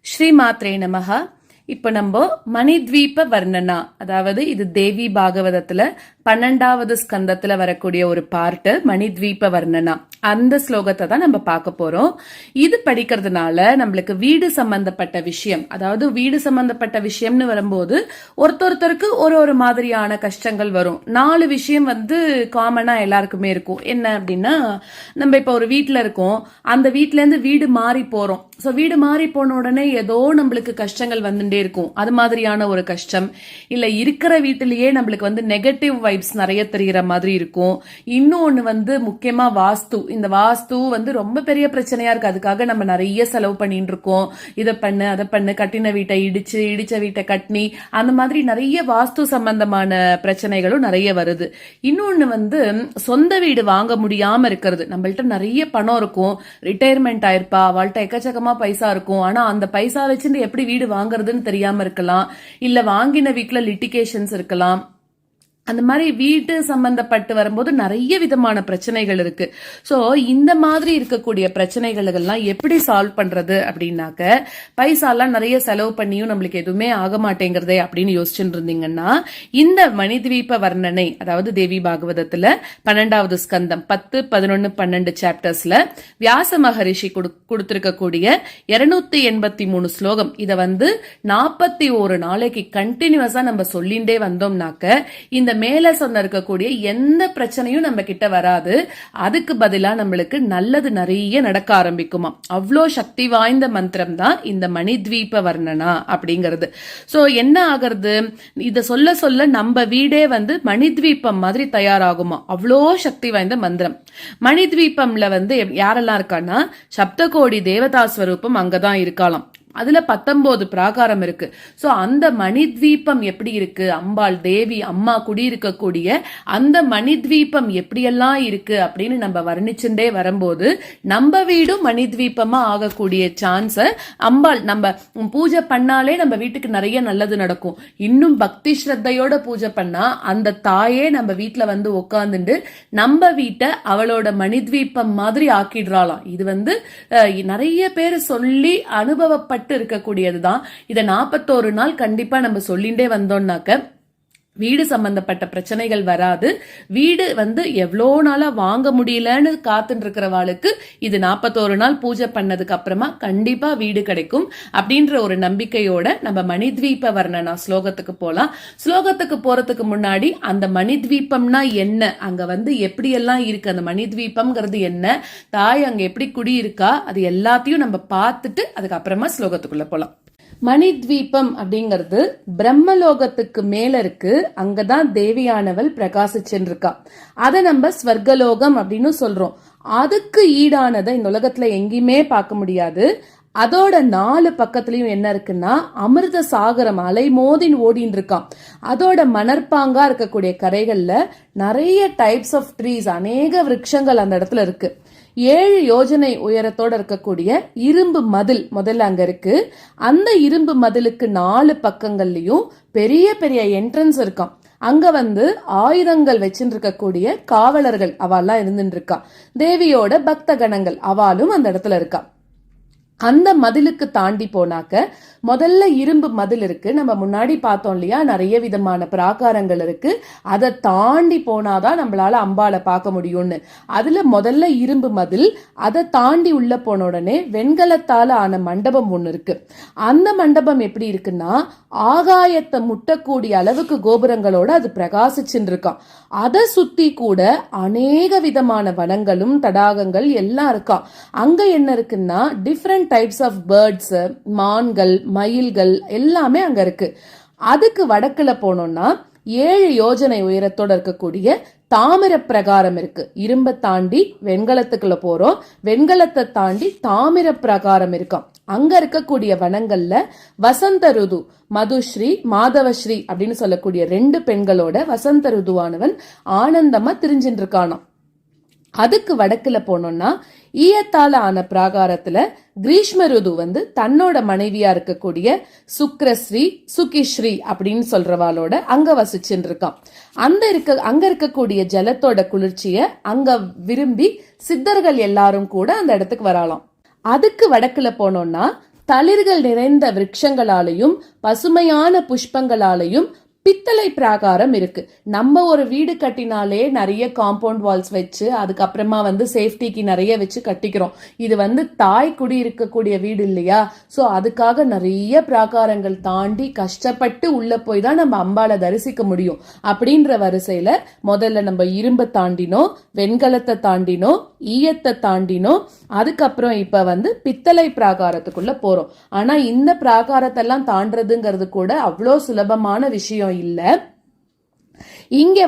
ஸ்ரீமாத்ரே நமஹ. இப்ப நம்ம மணித்வீப வர்ணனா, அதாவது இது தேவி பாகவதத்துல 12வது ஸ்கந்தத்துல வரக்கூடிய ஒரு பார்ட் மணித்வீப வர்ணனா. அந்த ஸ்லோகத்தை தான் நம்ம பார்க்க போறோம். இது படிக்கிறதுனால நம்மளுக்கு வீடு சம்பந்தப்பட்ட விஷயம், அதாவது வீடு சம்பந்தப்பட்ட விஷயம்னு வரும்போது ஒருத்தருக்கு ஒரு மாதிரியான கஷ்டங்கள் வரும். 4 விஷயம் காமனா எல்லாருக்குமே இருக்கும். என்ன அப்படின்னா, நம்ம இப்ப ஒரு வீட்டுல இருக்கோம், அந்த வீட்டுல இருந்து வீடு மாறி போறோம். சோ வீடு மாறி போன உடனே ஏதோ நம்மளுக்கு கஷ்டங்கள் வந்துட்டே இருக்கும். அது மாதிரியான ஒரு கஷ்டம். இல்ல இருக்கிற வீட்டிலேயே நம்மளுக்கு நெகட்டிவ் வைப்ஸ் நிறைய தெரிகிற மாதிரி இருக்கும். இன்னொன்னு முக்கியமா வாஸ்து. இந்த வாஸ்து ரொம்ப பெரிய பிரச்சனையா இருக்கு. அதுக்காக நம்ம நிறைய செலவு பண்ணிட்டு இருக்கோம். இதை பண்ணு அதை பண்ணு, கட்டின வீட்டை இடிச்ச வீட்டை கட்டினி, அந்த மாதிரி நிறைய வாஸ்து சம்பந்தமான பிரச்சனைகளும் நிறைய வருது. இன்னொன்னு சொந்த வீடு வாங்க முடியாம இருக்கிறது. நம்மள்ட்ட நிறைய பணம் இருக்கும், ரிட்டையர்மெண்ட் ஆயிருப்பா, அவள்கிட்ட எக்கச்சக்கமா பைசா இருக்கும், ஆனா அந்த பைசா வச்சுட்டு எப்படி வீடு வாங்குறதுன்னு தெரியாம இருக்கலாம். இல்ல வாங்கின வீட்டுல லிட்டிகேஷன்ஸ் இருக்கலாம். அந்த மாதிரி வீட்டு சம்பந்தப்பட்டு வரும்போது நிறைய விதமான பிரச்சனைகள் இருக்கு. சோ இந்த மாதிரி இருக்கக்கூடிய பிரச்சனைகளெல்லாம் எப்படி சால்வ் பண்றது அப்படின்னாக்க, பைசாலாம் நிறைய செலவு பண்ணியும் நம்மளுக்கு எதுவுமே ஆக மாட்டேங்கிறதே அப்படின்னு யோசிச்சுட்டு இருந்தீங்கன்னா, இந்த மணித்வீப வர்ணனை, அதாவது தேவி பாகவதத்துல 12வது ஸ்கந்தம் 10, 11, 12 சாப்டர்ஸ்ல வியாச மகரிஷி கொடுத்திருக்கக்கூடிய 283 ஸ்லோகம். இத 41 நாளைக்கு கண்டினியூஸா நம்ம சொல்லிண்டே வந்தோம்னாக்க இந்த மேல சொன்ன இருக்கக்கூடிய எந்த பிரச்சனையும் நம்ம கிட்ட வராது. அதுக்கு பதிலா நம்மளுக்கு நல்லது நிறைய நடக்க ஆரம்பிக்குமா. அவ்வளோ சக்தி வாய்ந்த மந்திரம் தான் இந்த மணித்வீப வர்ணனா அப்படிங்கிறது. சோ என்ன ஆகிறது, இத சொல்ல சொல்ல நம்ம வீடே மணித்வீபம் மாதிரி தயாராகுமா. அவ்வளோ சக்தி வாய்ந்த மந்திரம். மணித்வீபம்ல யாரெல்லாம் இருக்கான்னா, சப்தகோடி தேவதா ஸ்வரூபம் அங்கதான் இருக்கலாம். அதுல 19 பிராகாரம் இருக்கு. சோ அந்த மணித்வீபம் எப்படி இருக்கு, அம்பாள் தேவி அம்மா குடியிருக்கக்கூடிய அந்த மணித்வீபம் எப்படியெல்லாம் இருக்கு அப்படின்னு நம்ம வர்ணிச்சுட்டே வரும்போது நம்ம வீடும் மணித்வீபமா ஆகக்கூடிய சான்ஸ அம்பாள், நம்ம பூஜை பண்ணாலே நம்ம வீட்டுக்கு நிறைய நல்லது நடக்கும். இன்னும் பக்தி ஸ்ரத்தையோட பூஜை பண்ணா அந்த தாயே நம்ம வீட்டுல உட்காந்துட்டு நம்ம வீட்டை அவளோட மணித்வீபம் மாதிரி ஆக்கிடுறாளாம். இது நிறைய பேர் சொல்லி அனுபவப்பட்ட இருக்கக்கூடியதுதான். இத 41 நாள் கண்டிப்பா நம்ம சொல்லிண்டே வந்தோம்னாக்க வீடு சம்பந்தப்பட்ட பிரச்சனைகள் வராது. வீடு எவ்வளோ நாளா வாங்க முடியலன்னு காத்துட்டு இருக்கிறவாளுக்கு இது 41 நாள் பூஜை பண்ணதுக்கு அப்புறமா கண்டிப்பா வீடு கிடைக்கும் அப்படின்ற ஒரு நம்பிக்கையோட நம்ம மணித்வீப வர்ணனா ஸ்லோகத்துக்கு போலாம். ஸ்லோகத்துக்கு போறதுக்கு முன்னாடி அந்த மணித்வீபம்னா என்ன, அங்க எப்படியெல்லாம் இருக்கு, அந்த மணித்வீபம்ங்கிறது என்ன, தாய் அங்க எப்படி குடி இருக்கா, அது எல்லாத்தையும் நம்ம பார்த்துட்டு அதுக்கப்புறமா ஸ்லோகத்துக்குள்ள போலாம். மணித்வீபம் அப்படிங்கிறது பிரம்மலோகத்துக்கு மேல இருக்கு. அங்கதான் தேவியானவள் பிரகாசிச்சுருக்கா. அதை நம்ம ஸ்வர்கலோகம் அப்படின்னு சொல்றோம். அதுக்கு ஈடானதை இந்த உலகத்துல எங்கேயுமே பார்க்க முடியாது. அதோட 4 பக்கத்துலயும் என்ன இருக்குன்னா, அமிர்த சாகரம் அலை மோதின் ஓடின்னு இருக்கான். அதோட மணற்பாங்கா இருக்கக்கூடிய கரைகள்ல நிறைய டைப்ஸ் ஆஃப் ட்ரீஸ், அநேக விருட்சங்கள் அந்த இடத்துல இருக்கு. 7 யோஜனை உயரத்தோட இருக்கக்கூடிய இரும்பு மதில் முதல்ல அங்க இருக்கு. அந்த இரும்பு மதிலுக்கு 4 பக்கங்கள்லயும் பெரிய பெரிய என்ட்ரன்ஸ் இருக்கான். அங்க ஆயுதங்கள் வச்சுட்டு இருக்கக்கூடிய காவலர்கள் அவெல்லாம் இருந்துட்டு இருக்கா. தேவியோட பக்த கணங்கள் அவளும் அந்த இடத்துல இருக்கா. அந்த மதிலுக்கு தாண்டி போனாக்க முதல்ல இரும்பு மதில் இருக்கு. நம்ம முன்னாடி பார்த்தோம் இல்லையா, நிறைய விதமான பிராகாரங்கள் இருக்கு. அதை தாண்டி போனாதான் நம்மளால அம்பாளை பார்க்க முடியும்னு. அதுல முதல்ல இரும்பு மதில், அதை தாண்டி உள்ள போன உடனே வெண்கலத்தால ஆன மண்டபம் ஒண்ணு இருக்கு. அந்த மண்டபம் எப்படி இருக்குன்னா, ஆகாயத்தை முட்டக்கூடிய அளவுக்கு கோபுரங்களோட அது பிரகாசிச்சுட்டு இருக்கான். அதை சுத்தி கூட அநேக விதமான வனங்களும் தடாகங்கள் எல்லாம் இருக்கான். அங்க என்ன இருக்குன்னா, டிஃப்ரெண்ட் டைப்ஸ் ஆஃப் பேர்ட்ஸ், மான்கள், மயில்கள் எல்லாமே அங்க இருக்கு. அதுக்கு வடக்குல போனோம்னா 7 யோஜனை உயரத்தோட இருக்கக்கூடிய தாமிர பிரகாரம் இருக்கு. இரும்பை தாண்டி வெண்கலத்துக்குள்ள போறோம். வெண்கலத்தை தாண்டி தாமிர பிரகாரம் இருக்கும். அங்க இருக்கக்கூடிய வனங்கள்ல வசந்த ருது, மதுஸ்ரீ மாதவஸ்ரீ அப்படின்னு சொல்லக்கூடிய 2 பெண்களோட வசந்த ருதுவானவன் ஆனந்தமா திரிஞ்சின்னு இருக்கானாம். அதுக்கு வடக்குல போனோம்னா ஈயத்தால ஆன பிராகாரத்துல கிரீஷ்ம ருது தன்னோட மனைவியா இருக்கக்கூடிய சுக்ரஸ்ரீ சுகிஸ்ரீ அப்படின்னு சொல்றவாளோட அங்க வசிச்சுட்டு இருக்கான். அங்க இருக்கக்கூடிய ஜலத்தோட குளிர்ச்சிய அங்க விரும்பி சித்தர்கள் எல்லாரும் கூட அந்த இடத்துக்கு வரலாம். அதுக்கு வடக்குல போனோம்னா தளிர்கள் நிறைந்த விருட்சங்களாலையும் பசுமையான புஷ்பங்களாலையும் பித்தளை பிராகாரம் இருக்கு. நம்ம ஒரு வீடு கட்டினாலே நிறைய காம்பவுண்ட் வால்ஸ் வச்சு அதுக்கப்புறமா சேஃப்டிக்கு நிறைய வச்சு கட்டிக்கிறோம். இது தாய் குடி இருக்கக்கூடிய வீடு இல்லையா? சோ அதுக்காக நிறைய பிராகாரங்கள் தாண்டி கஷ்டப்பட்டு உள்ள போய் தான் நம்ம அம்பாளை தரிசிக்க முடியும். அப்படின்ற வரிசையில முதல்ல நம்ம இரும்பை தாண்டினோம், வெண்கலத்தை தாண்டினோம், ஈயத்தை தாண்டினோம். அதுக்கப்புறம் இப்ப பித்தளை பிராகாரத்துக்குள்ள போறோம். ஆனா இந்த பிராகாரத்தெல்லாம் தாண்டதுங்கிறது கூட அவ்வளோ சுலபமான விஷயம் இல்ல. இங்க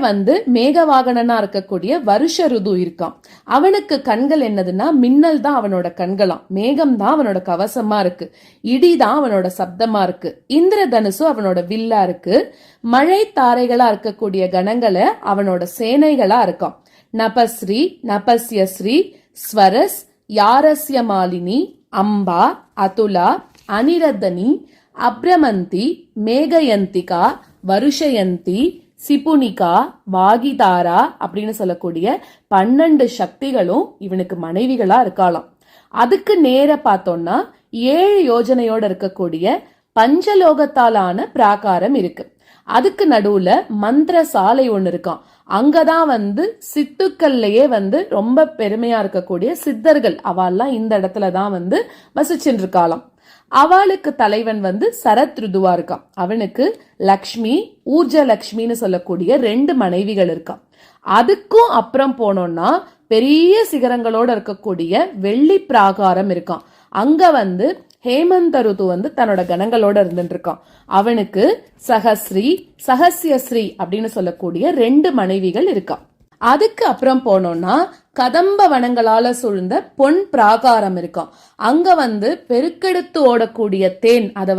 மேகவாகனனா இருக்கக்கூடிய வருஷ ருது இருக்கான். அவனுக்கு கண்கள் என்னதுன்னா மின்னல் தான் அவனோட கண்களாம், மேகம் தான் அவனோட கவசமா இருக்கு, இடி தான் அவனோட சப்தமா இருக்கு, இந்திர தனுசு அவனோட வில்லா இருக்கு, மழை தாரைகளா இருக்கக்கூடிய கணங்களை அவனோட சேனைகளா இருக்கான். நபஸ்ரீ, நபஸ்யஸ்ரீ, ஸ்வரஸ், யாரஸ்ய மாலினி, அம்பா, அதுலா, அனிரதனி, அப்ரமந்தி, மேகயந்திகா, வருஷயந்தி, சிபுனிகா, வாகிதாரா அப்படின்னு சொல்லக்கூடிய 12 சக்திகளும் இவனுக்கு மனைவிகளா இருக்காளாம். அதுக்கு நேர பார்த்தோம்னா 7 யோஜனையோட இருக்கக்கூடிய பஞ்சலோகத்தாலான பிராகாரம் இருக்கு. அதுக்கு நடுவுல மந்திர சாலை ஒண்ணு இருக்கான். அங்கதான் சித்துக்கள்லயே ரொம்ப பெருமையா இருக்கக்கூடிய சித்தர்கள் அவெல்லாம் இந்த இடத்துலதான் வசிச்சுட்டு இருக்காளாம். அவளுக்கு தலைவன் சரத் ருதுவா இருக்கான். அவனுக்கு லக்ஷ்மி, ஊர்ஜ லக்ஷ்மின்னு சொல்லக்கூடிய 2 மனைவிகள் இருக்கான். அதுக்கும் அப்புறம் போனோம்னா பெரிய சிகரங்களோட இருக்கக்கூடிய வெள்ளி பிராகாரம் இருக்கான். அங்க ஹேமந்த ருது தன்னோட கணங்களோட இருந்துட்டு இருக்கான். அவனுக்கு சஹஸ்ரீ, சஹஸ்யஸ்ரீ அப்படின்னு சொல்லக்கூடிய 2 மனைவிகள் இருக்கான். அதுக்கு அப்புறம் போனோம்னா கதம்ப வனங்களால சூழ்ந்த பொன் பிராகாரம் இருக்கும். அங்க பெருக்கெடுத்து ஓடக்கூடிய தேன் அதை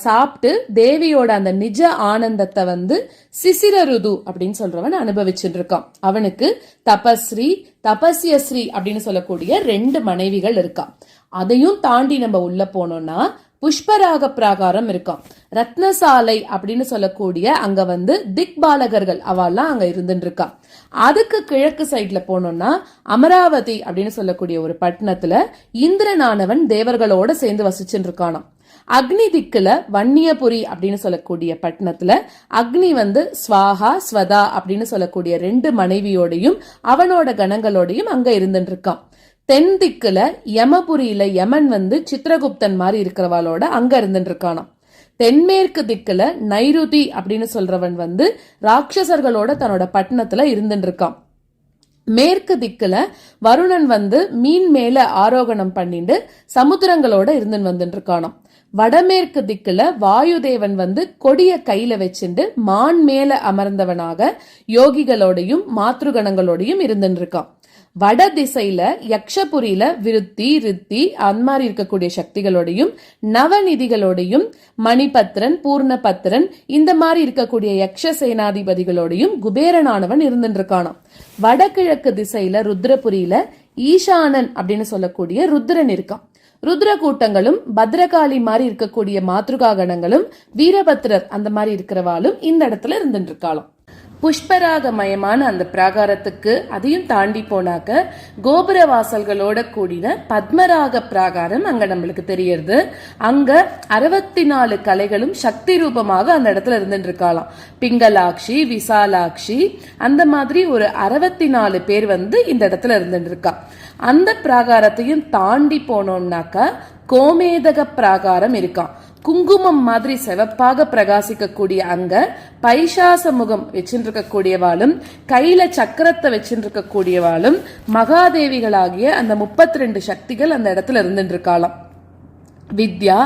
சாப்பிட்டு தேவியோட அந்த நிஜ ஆனந்தத்தை சிசிர ருது அப்படின்னு சொல்றவன் அனுபவிச்சுட்டு இருக்கான். அவனுக்கு தபஸ்ரீ, தபஸ்யஸ்ரீ அப்படின்னு சொல்லக்கூடிய 2 மனைவிகள் இருக்கான். அதையும் தாண்டி நம்ம உள்ள போனோம்னா புஷ்பராக பிராகாரம் இருக்கும். ரத்னசாலை அப்படின்னு சொல்லக்கூடிய அங்க திக்பாலகர்கள் அவெல்லாம் அங்க இருந்துட்டு இருக்கா. அதுக்கு கிழக்கு சைட்ல போனோம்னா அமராவதி அப்படின்னு சொல்லக்கூடிய ஒரு பட்டணத்துல இந்திரனானவன் தேவர்களோட சேர்ந்து வசிச்சுட்டு இருக்கானாம். அக்னி திக்குல வன்னியபுரி அப்படின்னு சொல்லக்கூடிய பட்டணத்துல அக்னி ஸ்வாஹா, ஸ்வதா அப்படின்னு சொல்லக்கூடிய 2 மனைவியோடையும் அவனோட கணங்களோடையும் அங்க இருந்துட்டு இருக்கான். தென் திக்குல யமபுரியில யமன் சித்திரகுப்தன் மாதிரி இருக்கிறவாளோட அங்க இருந்துட்டு இருக்கானாம். தென்மேற்கு திக்குல நைருதி அப்படின்னு சொல்றவன் ராட்சசர்களோட தன்னோட பட்டணத்துல இருந்துட்டு இருக்கான். மேற்கு திக்குல வருணன் மீன் மேல ஆரோகணம் பண்ணிட்டு சமுத்திரங்களோட இருந்துன்னு வந்துட்டு இருக்கானாம். வடமேற்கு திக்குல வாயுதேவன் கொடிய கையில வச்சுட்டு மான் மேல அமர்ந்தவனாக யோகிகளோடையும் மாத்ருகணங்களோடையும் இருந்துட்டு இருக்கான். வட திசையில யக்ஷபுரியில விருத்தி, ரித்தி அந்த மாதிரி இருக்கக்கூடிய சக்திகளோடையும் நவநிதிகளோடையும் மணிபத்ரன், பூர்ணபத்ரன் இந்த மாதிரி இருக்கக்கூடிய யக்ஷ சேனாதிபதிகளோடையும் குபேரனானவன் இருந்துட்டு இருக்கானாம். வடகிழக்கு திசையில ருத்ரபுரியில ஈசானன் அப்படின்னு சொல்லக்கூடிய ருத்ரன் இருக்கான். ருத்ர கூட்டங்களும் பத்ரகாளி மாதிரி இருக்கக்கூடிய மாத்ருகா கணங்களும் வீரபத்ரர் அந்த மாதிரி இருக்கிறவாலும் இந்த இடத்துல இருந்துட்டு இருக்காளாம். புஷ்பராகமயமான அந்த பிராகாரத்துக்கு அதையும் தாண்டி போனாக்க கோபுர வாசல்களோட கூடின பத்மராக பிராகாரம் அங்க நம்மளுக்கு தெரியறது. அங்க 64 கலைகளும் சக்தி ரூபமாக அந்த இடத்துல இருந்துட்டு இருக்காளாம். பிங்கலாட்சி, விசாலாட்சி அந்த மாதிரி ஒரு 64 பேர் இந்த இடத்துல இருந்துட்டு இருக்கா. அந்த பிராகாரத்தையும் தாண்டி போனோம்னாக்க கோமேதக பிராகாரம் இருக்கான். குங்குமம் மாதிரி செவப்பாக பிரகாசிக்கக்கூடிய அங்க பைசாச முகம் வச்சுட்டு இருக்கக்கூடியவாளும் கையில சக்கரத்தை வச்சுட்டு இருக்கக்கூடியவாளும் மகாதேவிகளாகிய அந்த 32 சக்திகள் அந்த இடத்துல இருந்துட்டு இருக்காளாம். வித்யா,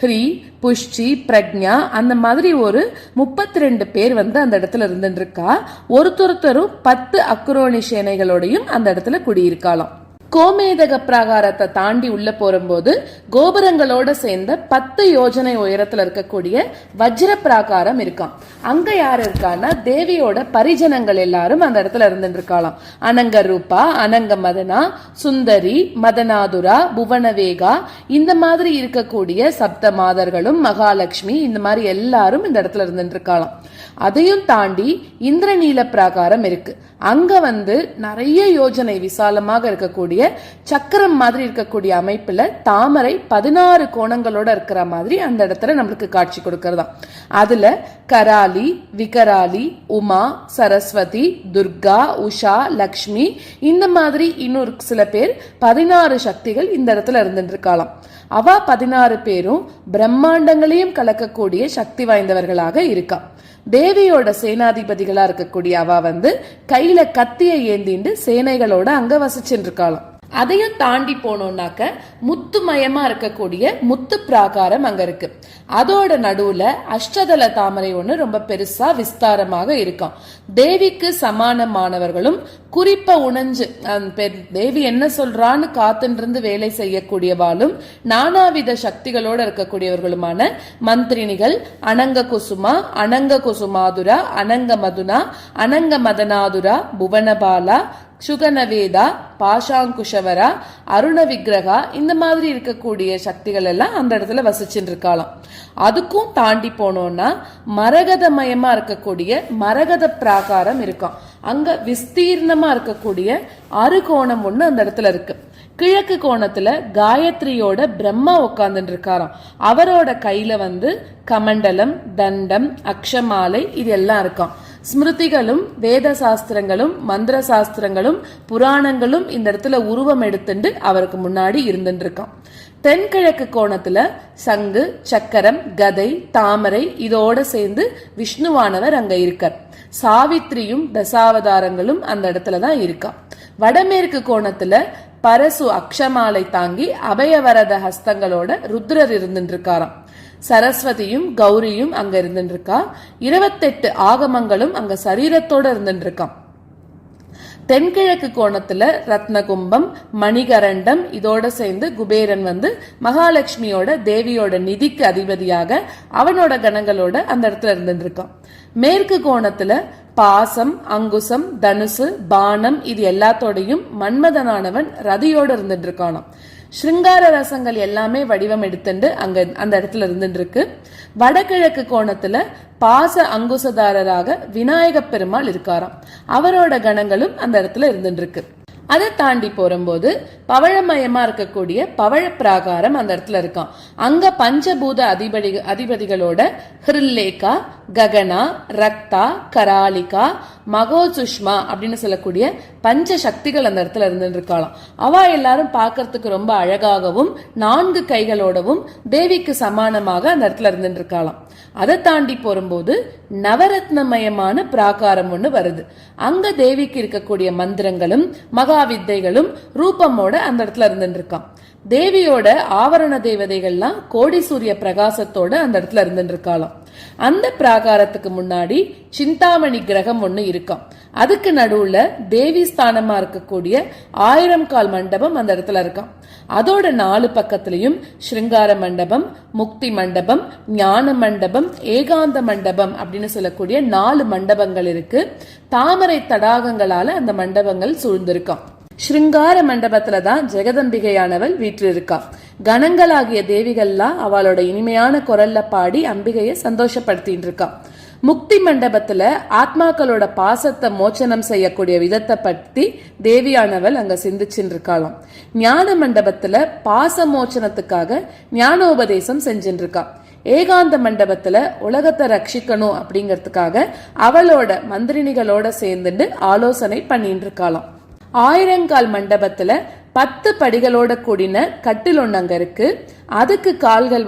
ஹ்ரீ, புஷ்டி, பிரக்ஞா அந்த மாதிரி ஒரு 32 பேர் அந்த இடத்துல இருந்துட்டு இருக்கா. ஒருத்தரும் 10 அக்ரோனி சேனைகளோடையும் அந்த இடத்துல குடியிருக்காளாம். கோமேதக பிராகாரத்தை தாண்டி உள்ள போகும்போது கோபுரங்களோட சேர்ந்த 10 யோஜனை உயரத்துல இருக்கக்கூடிய வஜ்ர பிராகாரம் இருக்காம். அங்க யாரு இருக்கான்னா தேவியோட பரிஜனங்கள் எல்லாரும் அந்த இடத்துல இருந்துட்டு இருக்காளாம். அனங்க ரூபா, அனங்க மதனா, சுந்தரி, மதனாதுரா, புவனவேகா இந்த மாதிரி இருக்கக்கூடிய சப்த மாதர்களும் மகாலட்சுமி இந்த மாதிரி எல்லாரும் இந்த இடத்துல இருந்துட்டு இருக்காளாம். அதையும் தாண்டி இந்திரநீல பிராகாரம் இருக்கு. அங்க நிறைய யோஜனை விசாலமாக இருக்கக்கூடிய இருக்கக்கூடிய சக்கரம் மாதிரி இருக்கக்கூடிய அமைப்புல தாமரை 16 கோணங்களோட இருக்கிற மாதிரி அந்த இடத்துல நம்மளுக்கு காட்சி கொடுக்கறதா. அதுல கராலி, விகராலி, உமா, சரஸ்வதி, துர்கா, உஷா, லக்ஷ்மி, இந்த மாதிரி இன்னொரு சில பேர் 16 சக்திகள் இந்த இடத்துல இருந்துட்டு இருக்கலாம். அவ 16 பேரும் பிரம்மாண்டங்களையும் கலக்கக்கூடிய சக்தி வாய்ந்தவர்களாக இருக்கா. தேவியோட சேனாதிபதிகளா இருக்கக்கூடிய அவ கையில கத்திய ஏந்திண்டு சேனைகளோட அங்க வசிச்சுட்டு இருக்காளாம். அதையும் தாண்டி போனோம்னாக்க முத்துமயமா இருக்கக்கூடிய முத்து பிராகாரம் அங்க இருக்கு. அதோட நடுவுல அஷ்டதள தாமரை ஒண்ணு ரொம்ப பெருசா விஸ்தாரமாக இருக்கும். தேவிக்கு சமானமானவர்களும் குறிப்ப உணஞ்சு தேவி என்ன சொல்றான்னு காத்துன்றிருந்து வேலை செய்யக்கூடியவாளும் நானாவித சக்திகளோட இருக்கக்கூடியவர்களுமான மந்திரினிகள் அனங்க குசுமா, அனங்க குசுமாதுரா, அனங்க மதுனா, அனங்க மதனாதுரா, புவனபாலா, சுகனவேதா, பாஷாங்குஷவரா, அருண விக்கிரகா, இந்த மாதிரி இருக்கக்கூடிய சக்திகள் எல்லாம் அந்த இடத்துல வசிச்சுட்டு இருக்கலாம். அதுக்கும் தாண்டி போனோம்னா மரகதமயமா இருக்கக்கூடிய மரகத பிராகாரம் இருக்கும். அங்க விஸ்தீர்ணமா இருக்கக்கூடிய அறுகோணம் ஒண்ணு அந்த இடத்துல இருக்கு. கிழக்கு கோணத்துல காயத்ரியோட பிரம்மா உட்கார்ந்துட்டு இருக்காராம். அவரோட கையில கமண்டலம், தண்டம், அக்ஷமாலை இது எல்லாம் இருக்கும். ஸ்மிருதிகளும் வேத சாஸ்திரங்களும் மந்திர சாஸ்திரங்களும் புராணங்களும் இந்த இடத்துல உருவம் எடுத்துட்டு அவருக்கு முன்னாடி இருந்துட்டு இருக்கான். தென்கிழக்கு கோணத்துல சங்கு, சக்கரம், கதை, தாமரை இதோட சேர்ந்து விஷ்ணுவானவர் அங்க இருக்கார். சாவித்ரியும் தசாவதாரங்களும் அந்த இடத்துலதான் இருக்கா. வடமேற்கு கோணத்துல பரசு அக்ஷமாலை தாங்கி அபயவரத ஹஸ்தங்களோட ருத்ரர் இருந்துட்டு இருக்காராம். சரஸ்வதியும் கௌரியும் அங்க இருந்துட்டு இருக்கா. 28 ஆகமங்களும் அங்க சரீரத்தோட இருந்துட்டு இருக்கான். தென்கிழக்கு கோணத்துல ரத்னகும்பம், மணிகரண்டம் இதோட சேர்ந்து குபேரன் மகாலட்சுமியோட தேவியோட நிதிக்கு அதிபதியாக அவனோட கணங்களோட அந்த இடத்துல இருந்துட்டு இருக்கான். மேற்கு கோணத்துல பாசம், அங்குசம், தனுசு, பானம் இது எல்லாத்தோடையும் மன்மதனானவன் ரதியோட இருந்துட்டு இருக்கானாம். ஸ்ருங்கார ரசங்கள் எல்லாமே வடிவம் எடுத்துட்டு அங்க அந்த இடத்துல இருந்துட்டு இருக்கு. வடகிழக்கு கோணத்துல பாச அங்குசதாரராக விநாயக பெருமாள் இருக்காராம். அவரோட கணங்களும் அந்த இடத்துல இருந்துட்டு இருக்கு. அதை தாண்டி போகும்போது பவழமயமா இருக்கக்கூடிய பவழ பிராகாரம் அந்த இடத்துல இருக்கான். அங்க பஞ்சபூத அதிபதிகளோட ஹிருல்லேகா, ககனா, ரக்தா, கராலிகா, மகோசுஷ்மா அப்படின்னு சொல்லக்கூடிய பஞ்ச சக்திகள் அந்த இடத்துல இருந்துட்டு இருக்கலாம். அவ எல்லாரும் பார்க்கறதுக்கு ரொம்ப அழகாகவும் 4 கைகளோடவும் தேவிக்கு சமானமாக அந்த இடத்துல இருந்துட்டு இருக்கலாம். அதை தாண்டி போகும்போது நவரத்னமயமான பிராகாரம் ஒண்ணு வருது. அங்க தேவிக்கு இருக்கக்கூடிய மந்திரங்களும் மகா வித்தைகளும் ரூபமோட அந்த இடத்துல இருந்துட்டு இருக்கான். தேவியோட ஆவரண தேவதைகள்லாம் கோடி சூரிய பிரகாசத்தோட அந்த இடத்துல இருந்துட்டு இருக்காளாம். அந்த பிராகாரத்துக்கு முன்னாடி சிந்தாமணி கிரகம் ஒண்ணு இருக்காம். அதுக்கு நடுவுல தேவி ஸ்தானமா இருக்கக்கூடிய 1000 கால் மண்டபம் அந்த இடத்துல இருக்காம். அதோட 4 பக்கத்திலையும் ஸ்ருங்கார மண்டபம், முக்தி மண்டபம், ஞான மண்டபம், ஏகாந்த மண்டபம் அப்படின்னு சொல்லக்கூடிய 4 மண்டபங்கள் இருக்கு. தாமரை தடாகங்களால அந்த மண்டபங்கள் சூழ்ந்திருக்காம். ஸ்ருங்கார மண்டபத்துலதான் ஜெகதம்பிகையானவள் வீற்று இருக்கா. கணங்களாகிய தேவிகள்லாம் அவளோட இனிமையான குரல்ல பாடி அம்பிகையை சந்தோஷப்படுத்திட்டு இருக்கா. முக்தி மண்டபத்துல ஆத்மாக்களோட பாசத்தை மோச்சனம் செய்யக்கூடிய விதத்தை பத்தி தேவியானவள் அங்க சிந்திச்சுட்டு இருக்காளாம். ஞான மண்டபத்துல பாச மோச்சனத்துக்காக ஞானோபதேசம் செஞ்சுட்டு இருக்கா. ஏகாந்த மண்டபத்துல உலகத்தை ரட்சிக்கணும் அப்படிங்கறதுக்காக அவளோட மந்திரினிகளோட சேர்ந்துட்டு ஆலோசனை பண்ணிட்டு இருக்காளாம். 1000 கால் மண்டபத்துல 10 படிகளோட கூடின கட்டில் ஒண்ணு அங்க இருக்கு. அதுக்கு கால்கள்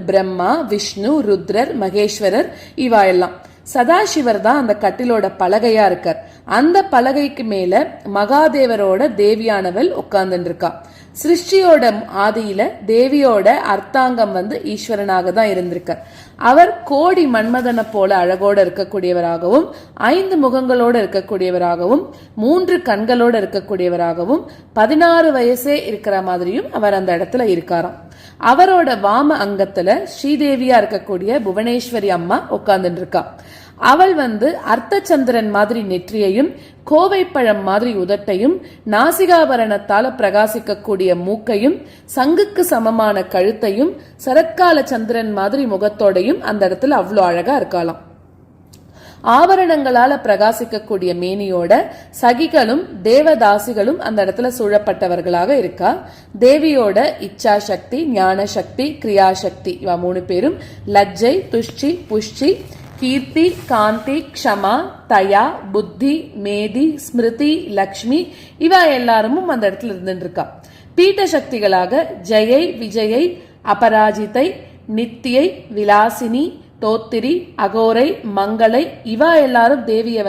பிரம்மா, விஷ்ணு, ருத்ரர், மகேஸ்வரர் இவா எல்லாம். சதாசிவர் தான் அந்த கட்டிலோட பலகையா இருக்கார். அந்த பலகைக்கு மேல மகாதேவரோட தேவியானவள் உட்கார்ந்துட்டு இருக்கா. சிருஷ்டியோட ஆதியில தேவியோட அர்த்தாங்கம் ஈஸ்வரனாக தான் இருந்திருக்கார். அவர் கோடி மன்மதனை போல அழகோட இருக்கக்கூடியவராகவும் 5 முகங்களோட இருக்கக்கூடியவராகவும் 3 கண்களோட இருக்கக்கூடியவராகவும் 16 வயசே இருக்கிற மாதிரியும் அவர் அந்த இடத்துல இருக்காராம். அவரோட வாம அங்கத்துல ஸ்ரீதேவியா இருக்கக்கூடிய புவனேஸ்வரி அம்மா உட்கார்ந்துட்டு இருக்கா. அவள் அர்த்தச்சந்திரன் மாதிரி நெற்றியையும் கோவைப்பழம் மாதிரி உதட்டையும் நாசிகாபரணத்தால பிரகாசிக்கக்கூடிய மூக்கையும் சங்குக்கு சமமான கழுத்தையும் சரத்கால சந்திரன் மாதிரி முகத்தோடையும் அந்த இடத்துல அவ்வளோ அழகா இருக்கலாம். ஆபரணங்களால பிரகாசிக்கக்கூடிய மேனியோட சகிகளும் தேவதாசிகளும் அந்த இடத்துல சூழப்பட்டவர்களாக இருக்கா. தேவியோட இச்சா சக்தி, ஞான சக்தி, கிரியா சக்தி இவ 3 பேரும் லஜ்ஜை, துஷ்டி, புஷ்டி, கீர்த்தி, காந்தி, க்ஷமா, தயா, புத்தி, மேதி, ஸ்மிருதி, லக்ஷ்மி இவ எல்லாரும் அந்த இடத்துல இருந்துட்டு இருக்கா. பீட்ட சக்திகளாக ஜெயை, விஜயை, அபராஜிதை, நித்தியை, விலாசினி, தோத்திரி, அகோரை, மங்களை இவ எல்லாரும் தேவிய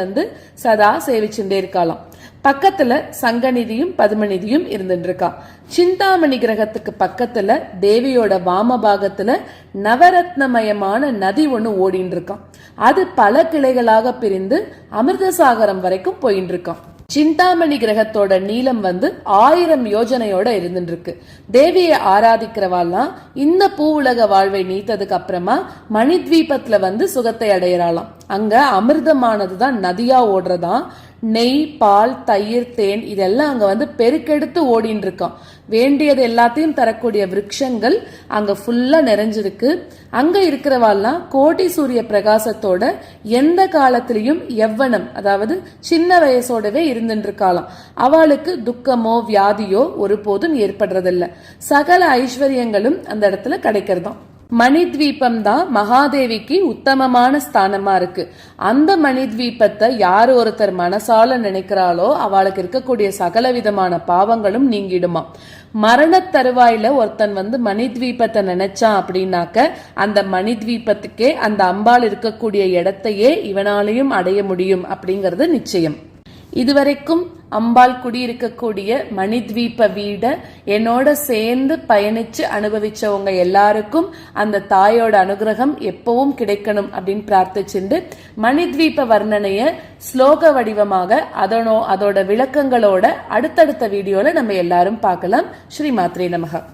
சதா சேவிச்சுட்டே இருக்கலாம். பக்கத்துல சங்கநிதியும் பதுமநிதியும் இருந்துட்டு இருக்கா. சிந்தாமணி கிரகத்துக்கு பக்கத்துல தேவியோட வாம பாகத்துல நவரத்னமயமான நதி ஒண்ணு ஓடின்னு இருக்கான். அது பல கிளைகளாக பிரிந்து அமிர்தசாகரம் வரைக்கும் போயின்னு இருக்கான். சிந்தாமணி கிரகத்தோட நீளம் 1000 யோஜனையோட இருந்துட்டு இருக்கு. தேவியை ஆராதிக்கிறவாள்லாம் இந்த பூவுலக வாழ்வை நீத்ததுக்கு அப்புறமா மணித்வீபத்துல சுகத்தை அடையறாளாம். அங்க அமிர்தமானதுதான் நதியா ஓடுறதாம். நெய், பால், தயிர், தேன் இதெல்லாம் அங்க பெருக்கெடுத்து ஓடின்னு இருக்கான். வேண்டியது எல்லாத்தையும் தரக்கூடிய விருட்சங்கள் அங்க ஃபுல்லா நிறைஞ்சிருக்கு. அங்க இருக்கிறவாள்லாம் கோடி சூரிய பிரகாசத்தோட எந்த காலத்திலையும் எவ்வனம், அதாவது சின்ன வயசோடவே இருந்துட்டு இருக்காளாம். அவளுக்கு துக்கமோ வியாதியோ ஒருபோதும் ஏற்படுறதில்ல. சகல ஐஸ்வர்யங்களும் அந்த இடத்துல கிடைக்கிறதாம். மணித்வீபம் தான் மகாதேவிக்கு உத்தமமான ஸ்தானமா இருக்கு. அந்த மணித்வீபத்தை யாரு ஒருத்தர் மனசால நினைக்கிறாளோ அவளுக்கு இருக்கக்கூடிய சகல விதமான பாவங்களும் நீங்கிடுமா. மரண தருவாயில ஒருத்தன் மணித்வீபத்தை நினைச்சான் அப்படின்னாக்க அந்த மணித்வீபத்துக்கே அந்த அம்பாள் இருக்கக்கூடிய இடத்தையே இவனாலையும் அடைய முடியும் அப்படிங்கறது நிச்சயம். இதுவரைக்கும் அம்பாள் குடியிருக்கக்கூடிய மணித்வீப வீட என்னோட சேர்ந்து பயணிச்சு அனுபவிச்சவங்க எல்லாருக்கும் அந்த தாயோட அனுகிரகம் எப்பவும் கிடைக்கணும் அப்படின்னு பிரார்த்திச்சுண்டு மணித்வீப வர்ணனைய ஸ்லோக வடிவமாக அதோட விளக்கங்களோட அடுத்தடுத்த வீடியோல நம்ம எல்லாரும் பார்க்கலாம். ஸ்ரீ மாத்ரே நமக.